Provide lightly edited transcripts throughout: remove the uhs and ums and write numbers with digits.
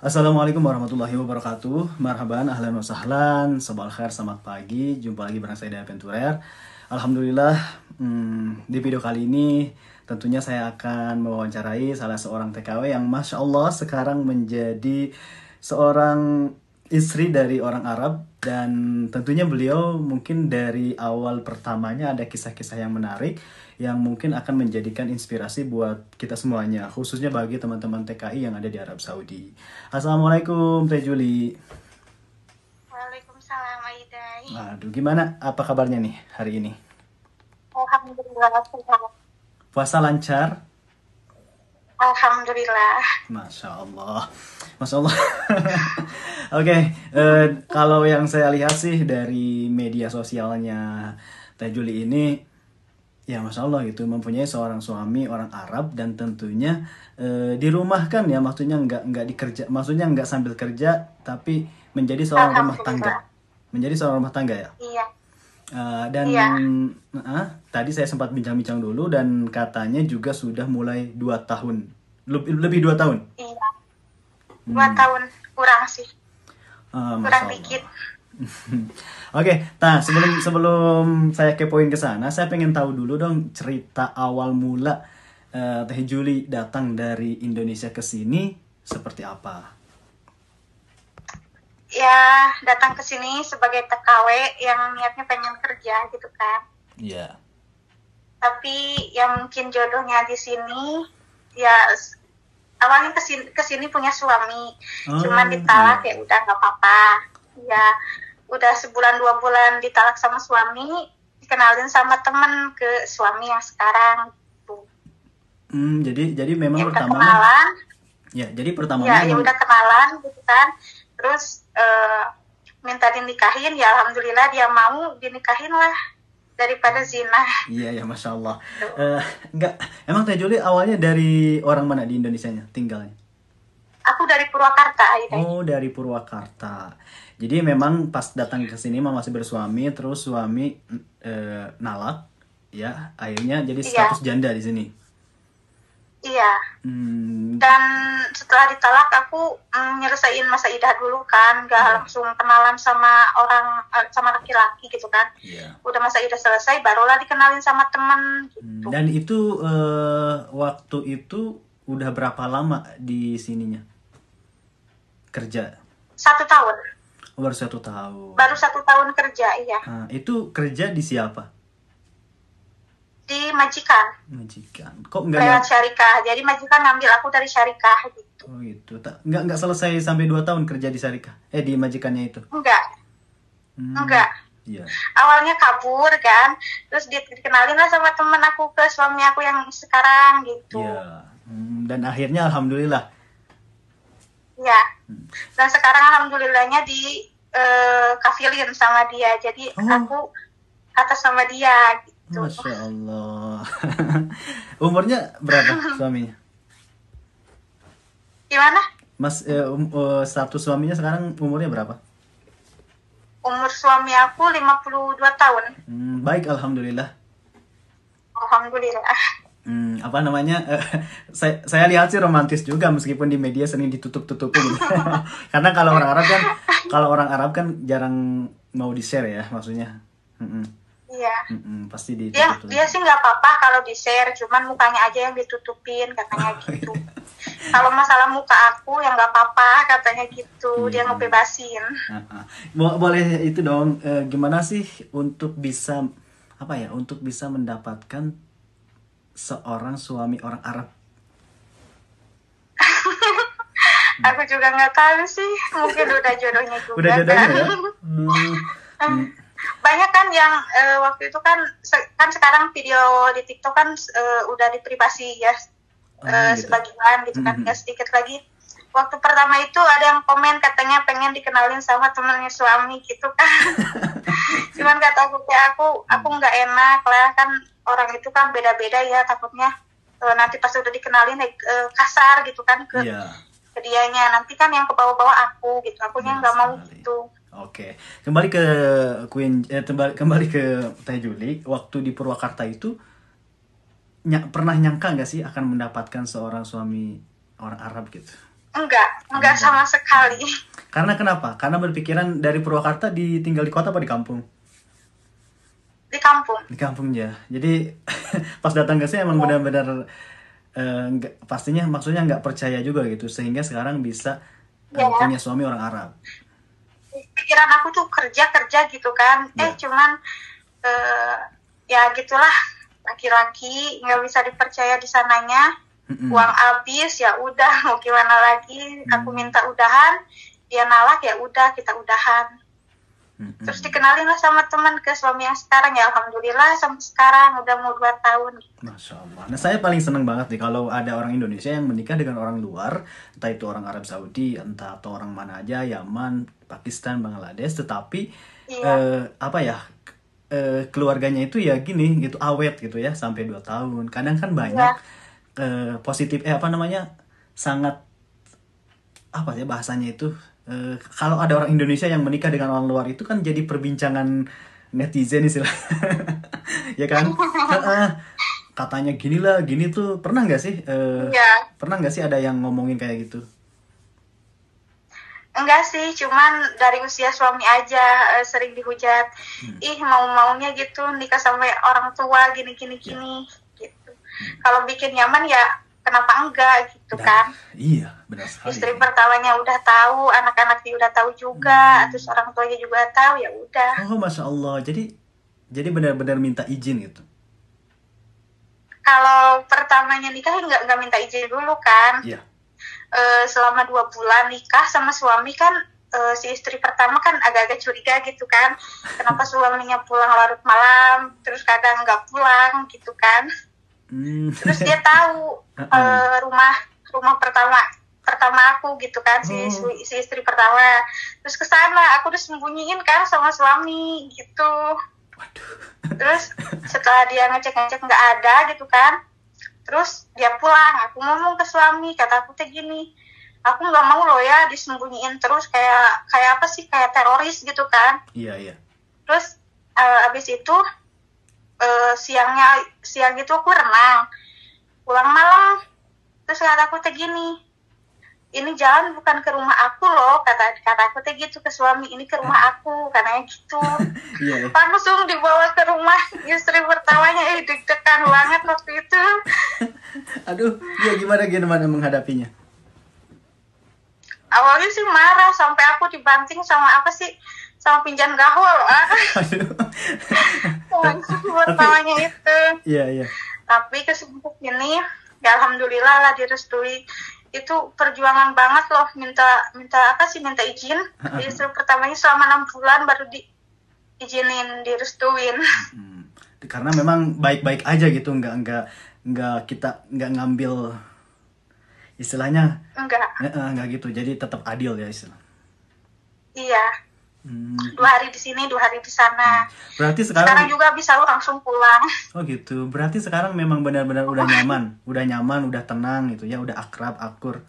Assalamualaikum warahmatullahi wabarakatuh. Marhaban, ahlan wa sahlan. Sabal khair, selamat pagi. Jumpa lagi bareng saya di Aventurer. Alhamdulillah, di video kali ini tentunya saya akan mewawancarai salah seorang TKW yang Masya Allah sekarang menjadi seorang istri dari orang Arab. Dan tentunya beliau mungkin dari awal pertamanya ada kisah-kisah yang menarik yang mungkin akan menjadikan inspirasi buat kita semuanya, khususnya bagi teman-teman TKI yang ada di Arab Saudi. Assalamualaikum Teh Juli. Waalaikumsalam Aidai. Aduh, gimana? Apa kabarnya nih hari ini? Alhamdulillah sehat. Puasa lancar? Alhamdulillah. Masya Allah. Masya Allah. Oke, kalau yang saya lihat sih dari media sosialnya Teh Juli ini, ya Masya Allah gitu, mempunyai seorang suami orang Arab dan tentunya dirumahkan ya, maksudnya nggak dikerja, maksudnya nggak sambil kerja tapi menjadi seorang rumah tangga, menjadi seorang rumah tangga ya. Iya. Dan Iya. tadi saya sempat bincang-bincang dulu dan katanya juga sudah mulai 2 tahun, lebih 2 tahun. Iya. 2 tahun kurang sih. Masya Kurang Allah. dikit. Oke, nah sebelum saya kepoin ke sana, saya pengen tahu dulu dong cerita awal mula Teh Juli datang dari Indonesia ke sini seperti apa? Ya, datang ke sini sebagai TKW yang niatnya pengen kerja gitu kan. Iya. Tapi yang mungkin jodohnya di sini ya awalnya ke sini punya suami. Cuman ditalak ya udah nggak apa-apa. Ya, udah sebulan 2 bulan ditalak sama suami, dikenalin sama temen ke suami yang sekarang gitu. Jadi memang Ya udah pertamanya, kenalan, ya jadi pertamanya ya memang, udah kenalan gitu kan. Terus minta dinikahin, ya alhamdulillah dia mau, dinikahin lah daripada zina. iya ya Masya Allah. Enggak, emang Teh Juli awalnya dari orang mana di Indonesianya tinggalnya? Aku dari Purwakarta, Aida. Oh, dari Purwakarta. Jadi memang pas datang ke sini masih bersuami, terus suami nalak, ya akhirnya jadi Iya. status janda di sini. Iya. Hmm, Dan setelah ditalak aku nyelesain masa idah dulu kan, gak Iya. langsung kenalan sama orang, sama laki-laki gitu kan. iya. Udah masa idah selesai barulah dikenalin sama temen gitu. Dan itu waktu itu udah berapa lama di sininya kerja? 1 tahun. Oh, baru 1 tahun. Baru 1 tahun kerja, iya. Nah, itu kerja di siapa? Di majikan Majikan. Kok nggak lewat syarikah. Jadi majikan ngambil aku dari syarikah gitu. Oh gitu. Nggak selesai sampai 2 tahun kerja di Syarikah. Di majikannya itu. Enggak. Enggak. Iya. Awalnya kabur kan, terus dikenalin lah sama temen aku ke suami aku yang sekarang gitu. Iya. Dan akhirnya alhamdulillah. Ya. Dan sekarang alhamdulillahnya di kafilin sama dia. Jadi aku atas sama dia gitu. Masya Allah. Umurnya berapa suaminya? Gimana? Mas, status suaminya sekarang umurnya berapa? Umur suami aku 52 tahun. Baik, alhamdulillah. Alhamdulillah. Apa namanya? Saya lihat sih romantis juga meskipun di media sering ditutup-tutupin gitu. Karena kalau orang Arab kan jarang mau di-share ya, maksudnya. Iya. Pasti Dia sih nggak apa-apa kalau di-share, cuman mukanya aja yang ditutupin katanya gitu. Kalau masalah muka aku yang nggak apa-apa katanya gitu, dia ngebebasin. Boleh itu dong, gimana sih untuk bisa untuk bisa mendapatkan seorang suami orang Arab? Aku juga nggak tahu sih, mungkin udah jodohnya juga. Udah jodohnya ya? Banyak kan yang waktu itu kan sekarang video di TikTok kan udah diprivasi ya, Gitu. sebagian gitu kan, ya sedikit lagi. Waktu pertama itu ada yang komen katanya pengen dikenalin sama temennya suami gitu kan. Cuman kata aku kayak aku nggak enak lah, kan orang itu kan beda-beda ya, takutnya nanti pas udah dikenalin kasar gitu kan ke dianya, nanti kan yang kebawa-bawa aku gitu, akunya nggak mau gitu. Oke, kembali ke kembali ke Teh Juli. Waktu di Purwakarta itu pernah nyangka nggak sih akan mendapatkan seorang suami orang Arab gitu? Enggak sama sekali. Karena kenapa? Karena berpikiran dari Purwakarta tinggal di kota apa di kampung? Di kampung. Di kampung ya. Jadi pas datang ke sini emang benar-benar pastinya maksudnya nggak percaya juga gitu, sehingga sekarang bisa Ya, punya suami orang Arab. pikiran aku tuh kerja gitu kan. Ya. Cuman ya gitulah, laki-laki nggak bisa dipercaya di sananya. Uang habis ya udah, mau gimana lagi. Aku minta udahan, dia nolak, ya udah kita udahan. Terus dikenalin lah sama teman ke suami yang sekarang, ya alhamdulillah sampai sekarang udah mau 2 tahun. Masya Allah. Nah, saya paling seneng banget nih kalau ada orang Indonesia yang menikah dengan orang luar, entah itu orang Arab Saudi, entah atau orang mana aja, Yaman, Pakistan, Bangladesh, tetapi apa ya, keluarganya itu ya gini gitu, awet gitu ya sampai 2 tahun. Kadang kan banyak positif apa namanya, sangat apa ya bahasanya itu, kalau ada orang Indonesia yang menikah dengan orang luar itu kan jadi perbincangan netizen istilahnya. Ya kan. Katanya gini lah gini tuh, pernah nggak sih pernah nggak sih ada yang ngomongin kayak gitu? Enggak sih, cuman dari usia suami aja sering dihujat. Ih, mau-maunya gitu nikah sampai orang tua gini gitu. Kalau bikin nyaman ya kenapa enggak gitu kan. Iya, benar sekali. Istri pertamanya udah tahu, anak-anaknya udah tahu juga, terus orang tuanya juga tahu, ya udah. Oh, Masya Allah. Jadi benar-benar minta izin gitu. Kalau pertamanya nikah nggak minta izin dulu kan. Iya. Selama 2 bulan nikah sama suami kan, si istri pertama kan agak-agak curiga gitu kan, kenapa suaminya pulang larut malam, terus kadang nggak pulang gitu kan. Terus dia tahu rumah pertama aku gitu kan, si istri pertama. Terus kesana aku udah sembunyiin kan sama suami gitu. Waduh. Terus setelah dia ngecek nggak ada gitu kan, terus dia pulang, aku ngomong ke suami, kata aku teh gini, aku nggak mau loh ya disembunyiin terus, kayak apa sih, kayak teroris gitu kan. Iya. Terus abis itu siang itu aku renang, pulang malam, terus kata aku teh gini, ini jalan bukan ke rumah aku loh, kata aku teh gitu ke suami, ini ke rumah aku, katanya gitu. Iya. Langsung dibawa ke rumah istri pertamanya, deg-degan banget waktu itu. Aduh, ya gimana menghadapinya? Awalnya sih marah, sampai aku dibanting sama apa sih, sama pinjan gahol. Aduh. Pertamanya itu. Iya. Tapi kesempatan ini, ya alhamdulillah lah direstui. Itu perjuangan banget loh, minta izin. Istri pertamanya selama 6 bulan baru diizinin, direstuin. Karena memang baik-baik aja gitu, nggak kita nggak ngambil istilahnya, nggak gitu, jadi tetap adil ya istilah. Iya. 2 hari di sini, 2 hari di sana. Berarti sekarang juga bisa lu langsung pulang. Oh gitu. Berarti sekarang memang benar-benar udah nyaman, udah tenang gitu ya, udah akur.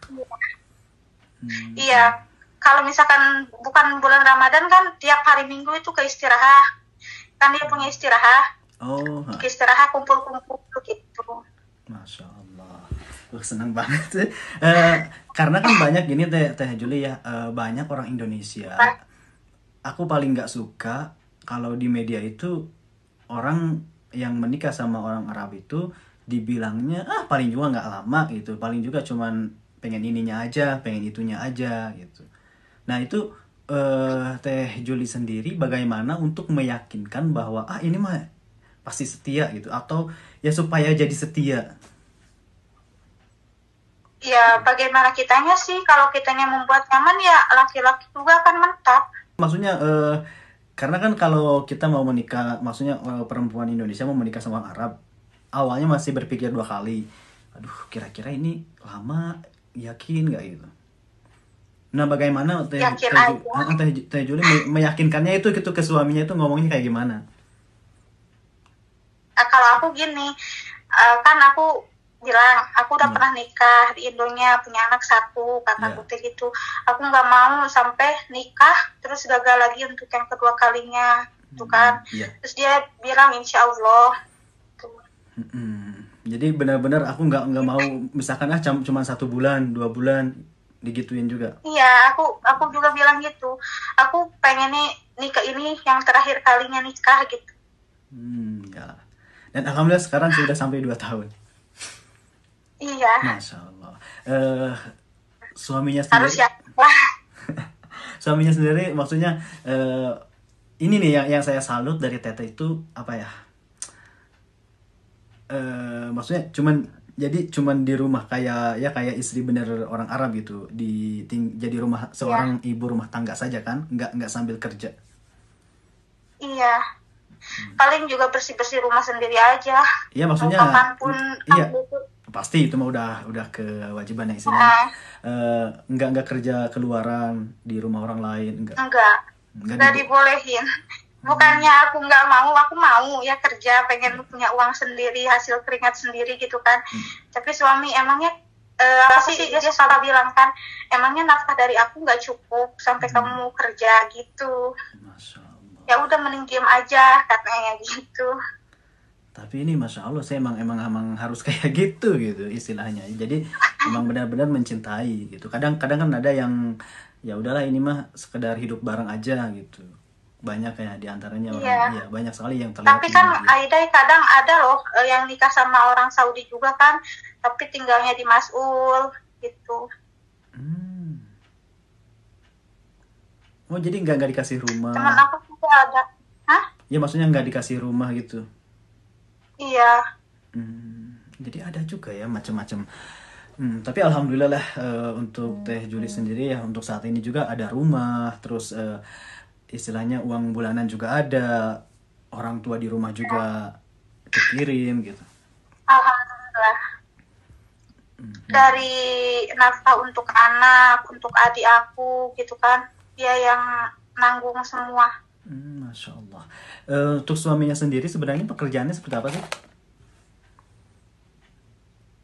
Iya. Kalau misalkan bukan bulan Ramadan kan tiap hari Minggu itu ke istirahat. Kan dia punya istirahat. Oh. Istirahat kumpul-kumpul gitu. Masya Allah. Senang banget. Karena kan banyak gini Teh Juli ya, banyak orang Indonesia. Aku paling nggak suka kalau di media itu orang yang menikah sama orang Arab itu dibilangnya paling juga nggak lama gitu, paling juga cuman pengen ininya aja, pengen itunya aja gitu. Nah itu Teh Juli sendiri bagaimana untuk meyakinkan bahwa ini mah pasti setia gitu, atau ya supaya jadi setia? Ya bagaimana kitanya sih, kalau kitanya membuat nyaman ya laki-laki juga akan mentap. Maksudnya karena kan kalau kita mau menikah, maksudnya perempuan Indonesia mau menikah sama orang Arab, awalnya masih berpikir 2 kali. Aduh, kira-kira ini lama, yakin nggak gitu. Nah, bagaimana Teh Juli meyakinkannya itu gitu ke suaminya, itu ngomongnya kayak gimana? Kalau aku gini, kan aku bilang aku udah pernah nikah di Indonya, punya anak 1, kataku gitu. Aku nggak mau sampai nikah terus gagal lagi untuk yang kedua kalinya, tuh kan. Terus dia bilang insya Allah. Jadi benar-benar aku nggak mau misalkan cuma 1 bulan 2 bulan digituin juga. Iya, aku juga bilang gitu. Aku pengen nih nikah ini yang terakhir kalinya nikah gitu. Ya. Dan alhamdulillah sekarang sudah sampai 2 tahun. Iya, Masya Allah. Suaminya harus sendiri, ya lah. suaminya sendiri maksudnya ini nih yang saya salut dari Teteh itu apa ya? Maksudnya cuman di rumah kayak ya kayak istri bener orang Arab gitu jadi rumah seorang ibu rumah tangga saja kan nggak sambil kerja. Iya, paling juga bersih-bersih rumah sendiri aja. Iya Mau maksudnya kapanpun iya gitu. pasti itu mah udah kewajiban ya istilahnya. Nggak kerja keluaran di rumah orang lain Enggak dibolehin. Bukannya aku nggak mau, aku mau ya kerja, pengen punya uang sendiri, hasil keringat sendiri gitu kan. Tapi suami emangnya apa sih dia selalu bilang kan, emangnya nafkah dari aku nggak cukup sampai kamu kerja gitu. Masya Allah. Ya udah mending diem aja katanya gitu. Tapi ini Masya Allah saya emang harus kayak gitu istilahnya. Jadi emang benar-benar mencintai gitu. Kadang kan ada yang ya udahlah ini mah sekedar hidup bareng aja gitu. Banyak ya diantaranya orang ya banyak sekali yang terlihat. Tapi kan Aida kadang ada loh yang nikah sama orang Saudi juga kan, tapi tinggalnya di Mas'ul gitu. Oh jadi nggak dikasih rumah? Teman aku juga ada. Hah? Ya maksudnya nggak dikasih rumah gitu? Iya. Jadi ada juga ya macam-macam. Tapi alhamdulillah lah untuk Teh Juli sendiri ya untuk saat ini juga ada rumah, terus istilahnya uang bulanan juga ada, orang tua di rumah juga kekirim gitu. Alhamdulillah. Dari nafkah untuk anak, untuk adik aku gitu kan, dia yang nanggung semua. Masya Allah. Untuk suaminya sendiri sebenarnya pekerjaannya seperti apa sih?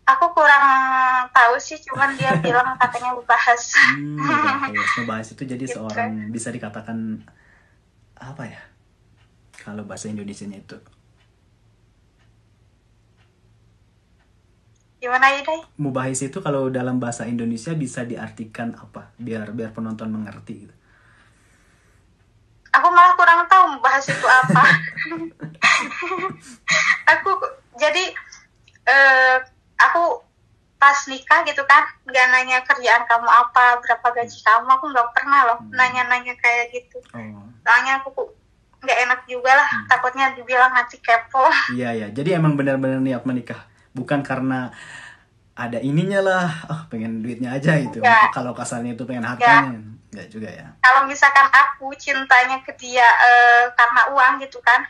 Aku kurang tahu sih, cuman dia bilang katanya bahas. Ngebahas itu jadi gitu. Seorang bisa dikatakan apa ya? Kalau bahasa Indonesianya itu. Gimana ya, Day? Mubahis itu kalau dalam bahasa Indonesia bisa diartikan apa? Biar penonton mengerti gitu. Aku malah kurang tahu bahas itu apa. Aku pas nikah gitu kan nggak nanya kerjaan kamu apa, berapa gaji kamu, aku nggak pernah loh nanya-nanya kayak gitu. Soalnya aku nggak enak juga lah, takutnya dibilang nanti kepo. Iya jadi emang benar-benar niat menikah bukan karena ada ininya lah, pengen duitnya aja gitu. Kalau kasarnya itu pengen hartanya. Enggak juga ya. Kalau misalkan aku cintanya ke dia karena uang gitu kan.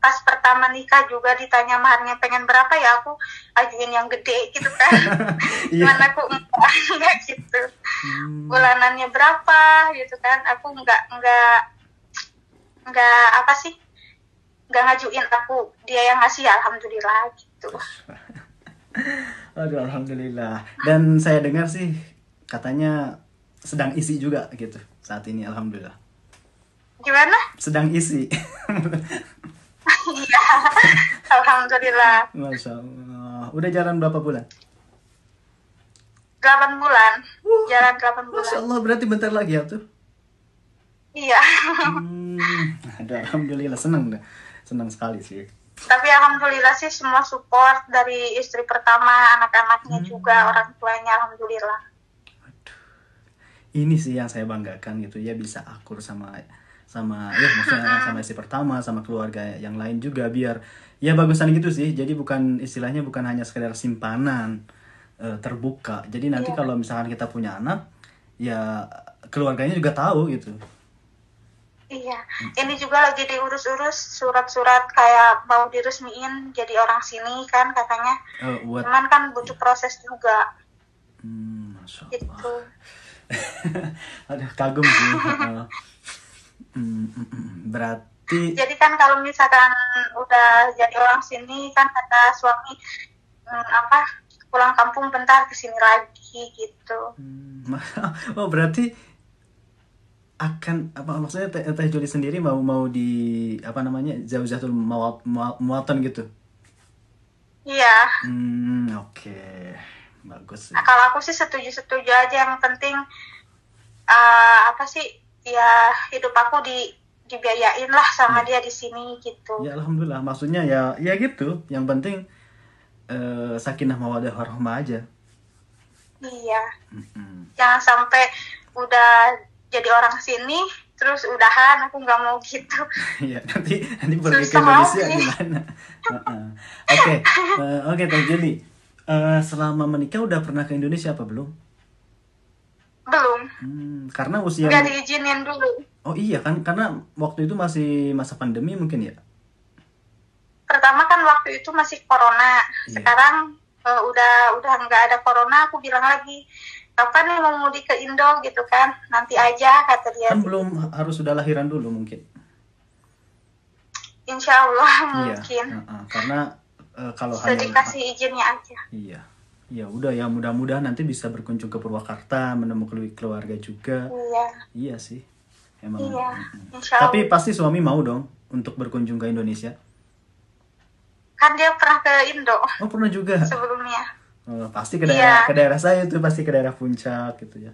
Pas pertama nikah juga ditanya maharnya pengen berapa, ya aku ajuin yang gede gitu kan. Cuman aku enggak gitu. Bulanannya berapa gitu kan. Aku enggak apa sih? Enggak ngajuin, aku dia yang ngasih, alhamdulillah gitu. Aduh, alhamdulillah. Dan saya dengar sih katanya sedang isi juga gitu saat ini, alhamdulillah. Gimana? Sedang isi. Iya, alhamdulillah. Masya Allah. Udah jalan berapa bulan? 8 bulan. Jalan 8 bulan. Masya Allah, berarti bentar lagi ya tuh? Iya. Aduh, alhamdulillah, senang sekali sih. Tapi alhamdulillah sih semua support dari istri pertama, anak-anaknya juga, orang tuanya, alhamdulillah. Ini sih yang saya banggakan gitu ya, bisa akur sama ya maksudnya sama istri pertama, sama keluarga yang lain juga, biar ya bagusan gitu sih. Jadi istilahnya bukan hanya sekedar simpanan terbuka. Jadi nanti kalau misalkan kita punya anak, ya keluarganya juga tahu gitu. Iya, ini juga lagi diurus-urus surat-surat kayak mau diresmiin jadi orang sini kan katanya. Cuman kan butuh proses juga. Masya Allah. Gitu. Aduh, kagum sih. Berarti jadi kan kalau misalkan udah jadi orang sini kan kata suami pulang kampung bentar kesini lagi gitu. Berarti akan maksudnya Teh Juli sendiri mau di Zaujatul Muwatan gitu? Iya. Oke. Bagus sih. Nah, kalau aku sih setuju aja, yang penting apa sih ya, hidup aku dibiayain lah sama Ya. dia di sini gitu. Ya alhamdulillah, maksudnya ya gitu. Yang penting sakinah mawaddah warahmah aja. Iya, Mm-mm. jangan sampai udah jadi orang sini terus udahan, aku nggak mau gitu. Ya nanti pergi ke Susah Indonesia sih. gimana? Heeh. Oke, oke Teh Juli. Selama menikah udah pernah ke Indonesia apa belum? Belum, Karena usia nggak diizinin dulu. Oh iya kan, karena waktu itu masih masa pandemi mungkin ya. Pertama kan waktu itu masih corona, Iya. sekarang udah nggak ada corona, aku bilang lagi kapan nih mau mudik ke Indo gitu kan, nanti aja kata dia Kan gitu. belum, harus sudah lahiran dulu mungkin. Insya Allah Iya. mungkin Karena kalau bisa hanya dikasih izinnya aja. iya. Ya udah ya, mudah-mudahan nanti bisa berkunjung ke Purwakarta, menemukan keluarga juga. Iya, Iya sih. Emang. iya, insya Allah. Tapi pasti suami mau dong untuk berkunjung ke Indonesia. Kan dia pernah ke Indo Oh, pernah juga. sebelumnya. Pasti ke daerah Iya. ke daerah saya tuh, pasti ke daerah Puncak gitu ya.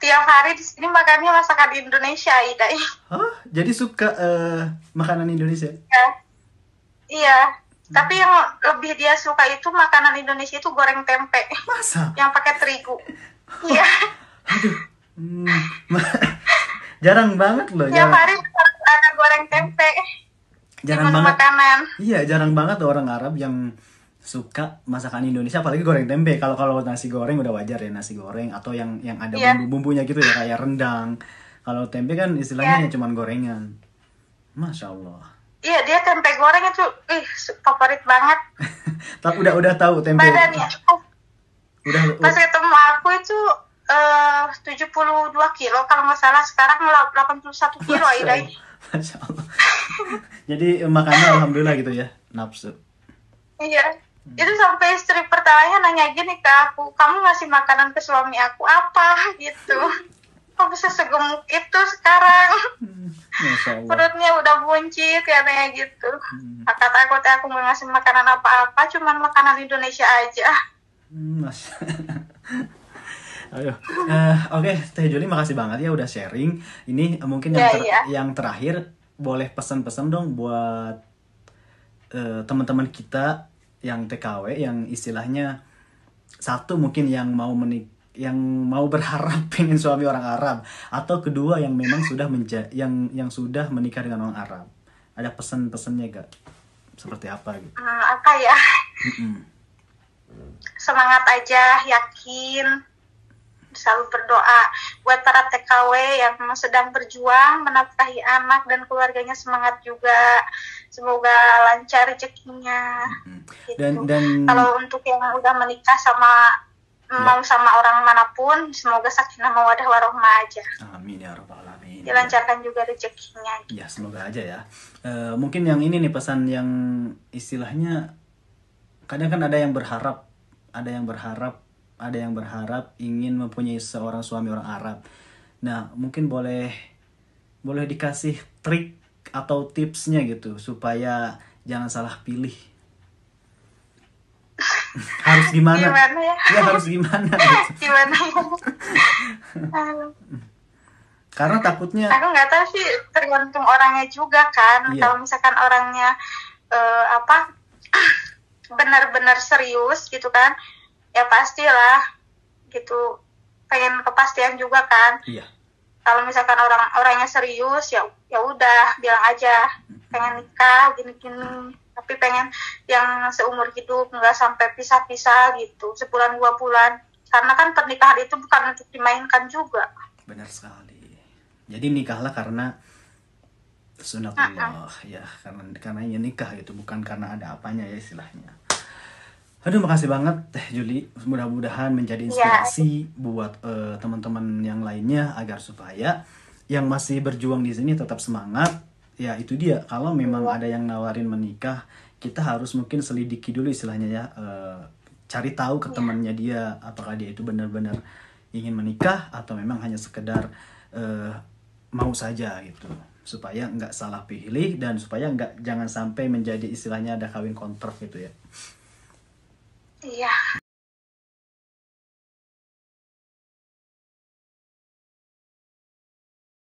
Tiap hari di sini makannya masakan Indonesia, Ida. Hah? Jadi suka makanan Indonesia? Iya. Iya. Tapi yang lebih dia suka itu makanan Indonesia itu goreng tempe Masa? yang pakai terigu. Iya. Aduh. Jarang banget loh, Tiap jarang. hari harus ada goreng tempe di Jarang menu banget. makanan. Iya, jarang banget orang Arab yang suka masakan Indonesia, apalagi goreng tempe. Kalau nasi goreng udah wajar ya, nasi goreng atau yang ada Iya. bumbu-bumbunya gitu ya, kayak rendang. Kalau tempe kan istilahnya Iya. ya cuman gorengan. Masya Allah. Iya, dia tempe goreng itu favorit banget. Tapi udah tahu tempe. Badannya. Udah. Pas ketemu aku itu 72 kilo kalau nggak salah, sekarang 81 kilo Masya Aida. Allah. Masya Allah. Jadi makannya alhamdulillah gitu ya, nafsu. Iya. Itu sampai istri pertamanya nanya gini ke aku, kamu ngasih makanan ke suami aku apa gitu. Kok bisa segemuk itu sekarang? Masya Allah. Perutnya udah buncit katanya gitu. Kata aku nggak ngasih makanan apa-apa, cuman makanan Indonesia aja. Mas. Ayo. Oke, Teh Juli makasih banget ya udah sharing. Ini mungkin Iya. yang terakhir, boleh pesan-pesan dong buat teman-teman kita yang TKW, yang istilahnya satu mungkin yang mau berharap pengen suami orang Arab, atau kedua yang memang sudah yang sudah menikah dengan orang Arab. Ada pesan-pesannya gak? Seperti apa gitu? Apa ya? Semangat aja, yakin, selalu berdoa buat para TKW yang sedang berjuang menafkahi anak dan keluarganya, semangat juga, semoga lancar rezekinya. Gitu. Dan kalau untuk yang udah menikah mau sama orang manapun, semoga sakinah mawaddah warahmah aja. Amin ya rabbal alamin. Dilancarkan juga rezekinya. Ya semoga aja ya. Mungkin yang ini nih pesan yang istilahnya, kadang kan ada yang berharap ingin mempunyai seorang suami orang Arab. Nah, mungkin boleh dikasih trik atau tipsnya gitu supaya jangan salah pilih. Harus gimana? Gimana ya? Ya harus gimana gitu. Gimana ya? Karena takutnya Aku nggak tahu sih, tergantung orangnya juga kan. Iya. Kalau misalkan orangnya benar-benar serius gitu kan, ya pastilah gitu, pengen kepastian juga kan. iya. Kalau misalkan orangnya serius, ya udah bilang aja pengen nikah gini-gini, tapi pengen yang seumur hidup, nggak sampai pisah-pisah gitu, sebulan 2 bulan, karena kan pernikahan itu bukan untuk dimainkan juga. Benar sekali. Jadi nikahlah karena sunatullah ya, karena ya nikah gitu, bukan karena ada apanya ya istilahnya. Aduh, makasih banget Teh Juli. Mudah-mudahan menjadi inspirasi buat teman-teman yang lainnya, agar supaya yang masih berjuang di sini tetap semangat. Ya itu dia, kalau memang ada yang nawarin menikah, kita harus mungkin selidiki dulu istilahnya ya, cari tahu ke temannya dia, apakah dia itu benar-benar ingin menikah atau memang hanya sekedar mau saja gitu, supaya nggak salah pilih dan supaya jangan sampai menjadi istilahnya ada kawin kontrak gitu ya. Iya.